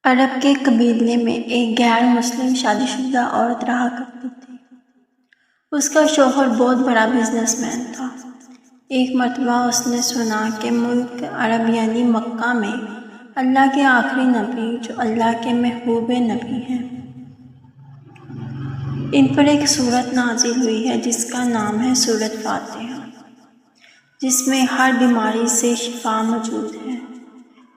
عرب کے قبیلے میں ایک غیر مسلم شادی شدہ عورت رہا کرتی تھی۔ اس کا شوہر بہت بڑا بزنس مین تھا۔ ایک مرتبہ اس نے سنا کہ ملک عرب یعنی مکہ میں اللہ کے آخری نبی جو اللہ کے محبوب نبی ہیں، ان پر ایک سورت نازل ہوئی ہے جس کا نام ہے سورت فاتحہ، جس میں ہر بیماری سے شفا موجود ہے۔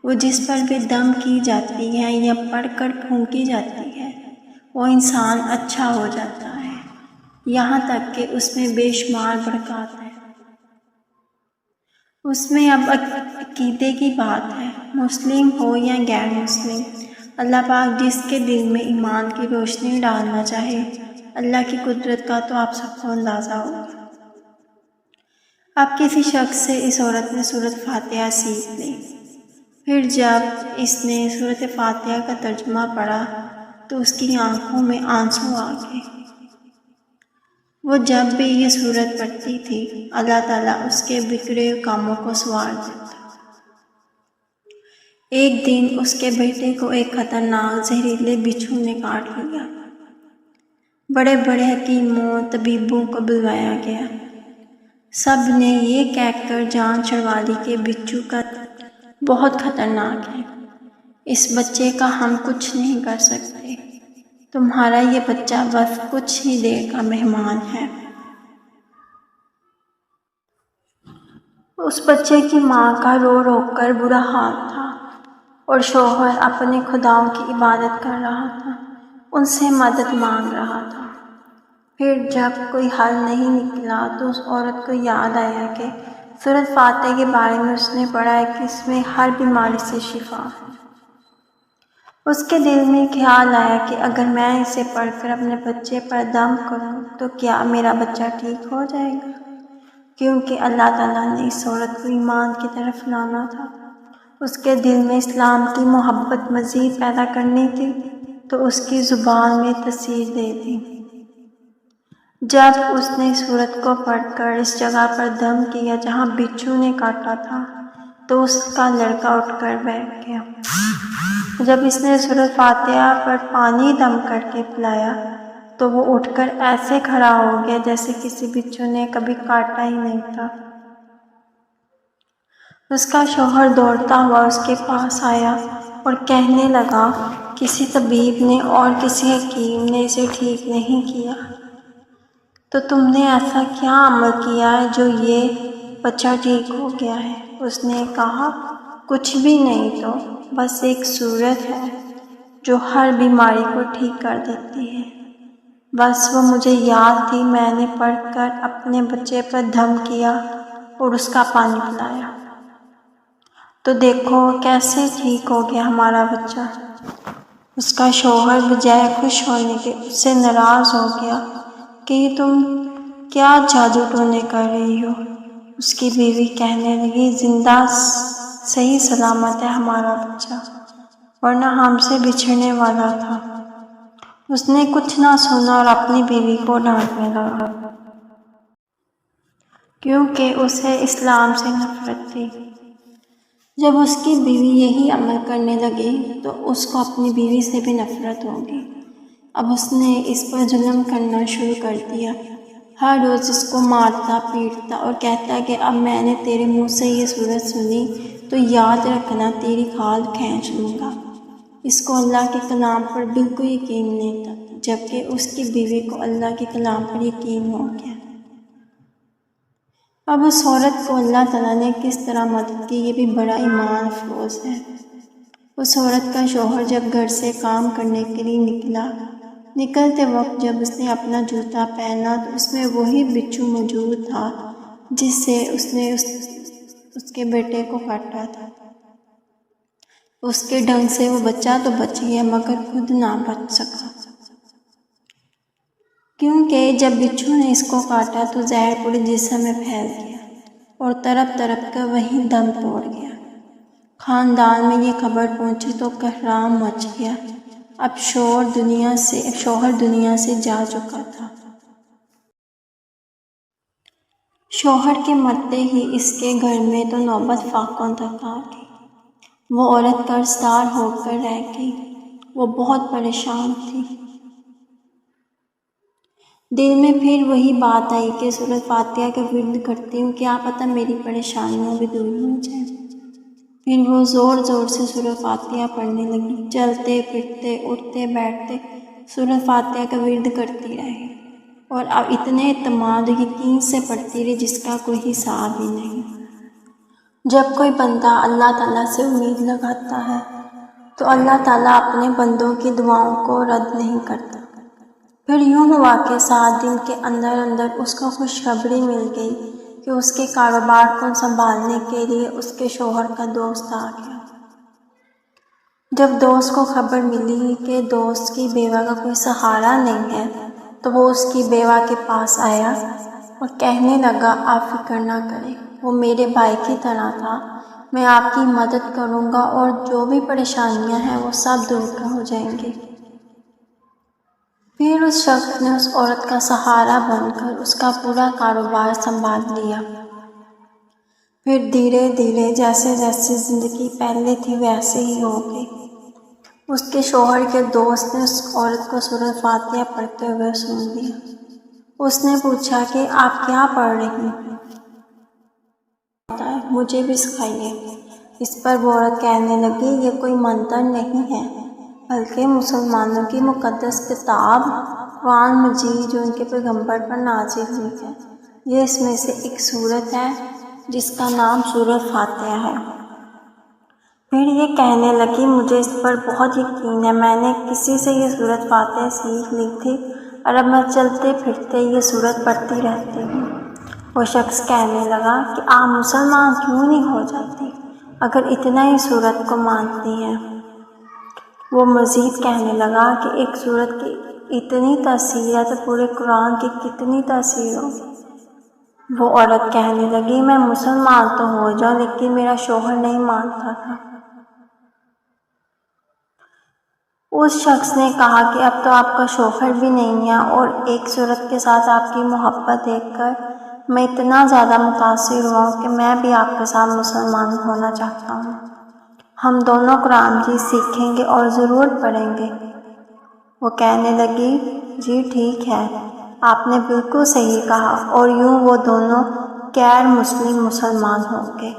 وہ جس پر بھی دم کی جاتی ہے یا پڑھ کر پھونکی جاتی ہے وہ انسان اچھا ہو جاتا ہے، یہاں تک کہ اس میں بے شمار برکات ہے۔ اس میں اب عقیدے کی بات ہے، مسلم ہو یا غیر مسلم، اللہ پاک جس کے دل میں ایمان کی روشنی ڈالنا چاہے، اللہ کی قدرت کا تو آپ سب کو اندازہ ہوگا۔ اب کسی شخص سے اس عورت نے سورت فاتحہ سیکھ لی۔ پھر جب اس نے سورت فاتحہ کا ترجمہ پڑھا تو اس کی آنکھوں میں آنسو آ گئے۔ وہ جب بھی یہ سورت پڑھتی تھی اللہ تعالیٰ اس کے بگڑے کاموں کو سنوار دیتا۔ ایک دن اس کے بیٹے کو ایک خطرناک زہریلے بچھو نے کاٹ لیا۔ بڑے بڑے حکیموں طبیبوں کو بلوایا گیا، سب نے یہ کہہ کر جان چھڑوا لی کہ بچھو کا بہت خطرناک ہے، اس بچے کا ہم کچھ نہیں کر سکتے، تمہارا یہ بچہ بس کچھ ہی دیر کا مہمان ہے۔ اس بچے کی ماں کا رو رو کر برا حال تھا اور شوہر اپنے خداؤں کی عبادت کر رہا تھا، ان سے مدد مانگ رہا تھا۔ پھر جب کوئی حل نہیں نکلا تو اس عورت کو یاد آیا کہ سورت فاتحہ کے بارے میں اس نے پڑھا ہے کہ اس میں ہر بیماری سے شفا ہے۔ اس کے دل میں خیال آیا کہ اگر میں اسے پڑھ کر اپنے بچے پر دم کروں تو کیا میرا بچہ ٹھیک ہو جائے گا؟ کیونکہ اللہ تعالیٰ نے اس عورت کو ایمان کی طرف لانا تھا، اس کے دل میں اسلام کی محبت مزید پیدا کرنی تھی، تو اس کی زبان میں تاثیر دے دی۔ جب اس نے سورت کو پڑھ کر اس جگہ پر دم کیا جہاں بچھو نے کاٹا تھا تو اس کا لڑکا اٹھ کر بیٹھ گیا۔ جب اس نے سورت فاتحہ پر پانی دم کر کے پلایا تو وہ اٹھ کر ایسے کھڑا ہو گیا جیسے کسی بچھو نے کبھی کاٹا ہی نہیں تھا۔ اس کا شوہر دوڑتا ہوا اس کے پاس آیا اور کہنے لگا، کسی طبیب نے اور کسی حکیم نے اسے ٹھیک نہیں کیا، تو تم نے ایسا کیا عمل کیا ہے جو یہ بچہ ٹھیک ہو گیا ہے؟ اس نے کہا، کچھ بھی نہیں، تو بس ایک سورت ہے جو ہر بیماری کو ٹھیک کر دیتی ہے، بس وہ مجھے یاد تھی، میں نے پڑھ کر اپنے بچے پر دم کیا اور اس کا پانی پلایا، تو دیکھو کیسے ٹھیک ہو گیا ہمارا بچہ۔ اس کا شوہر بجائے خوش ہونے کے اس سے ناراض ہو گیا کہ یہ تم کیا جادو ٹونے کر رہی ہو۔ اس کی بیوی کہنے لگی، زندہ صحیح سلامت ہے ہمارا بچہ، ورنہ ہم سے بچھڑنے والا تھا۔ اس نے کچھ نہ سنا اور اپنی بیوی کو ڈانٹنے لگا کیونکہ اسے اسلام سے نفرت تھی۔ جب اس کی بیوی یہی عمل کرنے لگی تو اس کو اپنی بیوی سے بھی نفرت ہوگی۔ اب اس نے اس پر ظلم کرنا شروع کر دیا، ہر روز اس کو مارتا پیٹتا اور کہتا کہ اب میں نے تیرے منہ سے یہ سورت سنی تو یاد رکھنا تیری کھال کھینچ لوں گا۔ اس کو اللہ کے کلام پر بالکل یقین نہیں تھا، جبکہ اس کی بیوی کو اللہ کے کلام پر یقین ہو گیا۔ اب اس عورت کو اللہ تعالیٰ نے کس طرح مدد کی یہ بھی بڑا ایمان افروز ہے۔ اس عورت کا شوہر جب گھر سے کام کرنے کے لیے نکلتے وقت جب اس نے اپنا جوتا پہنا تو اس میں وہی بچھو موجود تھا جس سے اس نے اس کے بیٹے کو کاٹا تھا۔ اس کے ڈنگ سے وہ بچہ تو بچ گیا مگر خود نہ بچ سکا، کیونکہ جب بچھو نے اس کو کاٹا تو زہر پورے جسم میں پھیل گیا اور تڑپ تڑپ کر وہیں دم توڑ گیا۔ خاندان میں یہ خبر پہنچی تو کہرام مچ گیا۔ اب شوہر دنیا سے جا چکا تھا۔ شوہر کے مرتے ہی اس کے گھر میں تو نوبت فاقوں تک آ گئی۔ وہ عورت قرضدار ہو کر رہ گئی۔ وہ بہت پریشان تھی۔ دل میں پھر وہی بات آئی کہ سورۃ فاتحہ کا ورد کرتی ہوں، کیا پتہ میری پریشانیاں بھی دور ہو جائیں۔ پھر وہ زور زور سے سورۃ فاتحہ پڑھنے لگی، چلتے پھرتے اٹھتے بیٹھتے سورۃ فاتحہ کا ورد کرتی رہی، اور اب اتنے اعتماد و یقین سے پڑھتی رہی جس کا کوئی حساب ہی نہیں۔ جب کوئی بندہ اللہ تعالیٰ سے امید لگاتا ہے تو اللہ تعالیٰ اپنے بندوں کی دعاؤں کو رد نہیں کرتا۔ پھر یوں ہوا کہ 7 دن کے اندر اندر اس کو خوشخبری مل گئی کہ اس کے کاروبار کو سنبھالنے کے لیے اس کے شوہر کا دوست آ گیا۔ جب دوست کو خبر ملی کہ دوست کی بیوہ کا کوئی سہارا نہیں ہے تو وہ اس کی بیوہ کے پاس آیا اور کہنے لگا، آپ فکر نہ کریں، وہ میرے بھائی کی طرح تھا، میں آپ کی مدد کروں گا اور جو بھی پریشانیاں ہیں وہ سب دور ہو جائیں گی۔ پھر اس شخص نے اس عورت کا سہارا بن کر اس کا پورا کاروبار سنبھال لیا۔ پھر دھیرے دھیرے جیسے جیسے زندگی پہلے تھی ویسے ہی ہو گئی۔ اس کے شوہر کے دوست نے اس عورت کو سورۃ فاتحہ پڑھتے ہوئے سن لیا۔ اس نے پوچھا کہ آپ کیا پڑھ رہی ہیں؟ مجھے بھی سکھائیے۔ اس پر وہ عورت کہنے لگی، یہ کوئی منتر نہیں ہے بلکہ مسلمانوں کی مقدس کتاب قرآن مجید جو ان کے پیغمبر پر نازل ہوئی ہے، یہ اس میں سے ایک سورت ہے جس کا نام سورۃ فاتحہ ہے۔ پھر یہ کہنے لگی، مجھے اس پر بہت یقین ہے، میں نے کسی سے یہ سورۃ فاتحہ سیکھ لی تھی اور اب میں چلتے پھرتے یہ سورت پڑھتی رہتی ہوں۔ وہ شخص کہنے لگا کہ آپ مسلمان کیوں نہیں ہو جاتی اگر اتنا ہی سورت کو مانتی ہیں؟ وہ مزید کہنے لگا کہ ایک سورت کی اتنی تاثیر ہے تو پورے قرآن کی کتنی تاثیر ہوگی۔ وہ عورت کہنے لگی، میں مسلمان تو ہو جاؤں لیکن میرا شوہر نہیں مانتا تھا۔ اس شخص نے کہا کہ اب تو آپ کا شوہر بھی نہیں ہے اور ایک سورت کے ساتھ آپ کی محبت دیکھ کر میں اتنا زیادہ متاثر ہوا ہوں کہ میں بھی آپ کے ساتھ مسلمان ہونا چاہتا ہوں۔ ہم دونوں قرآن مجید سیکھیں گے اور ضرور پڑھیں گے۔ وہ کہنے لگی، جی ٹھیک ہے، آپ نے بالکل صحیح کہا، اور یوں وہ دونوں غیر مسلم مسلمان ہوں گے۔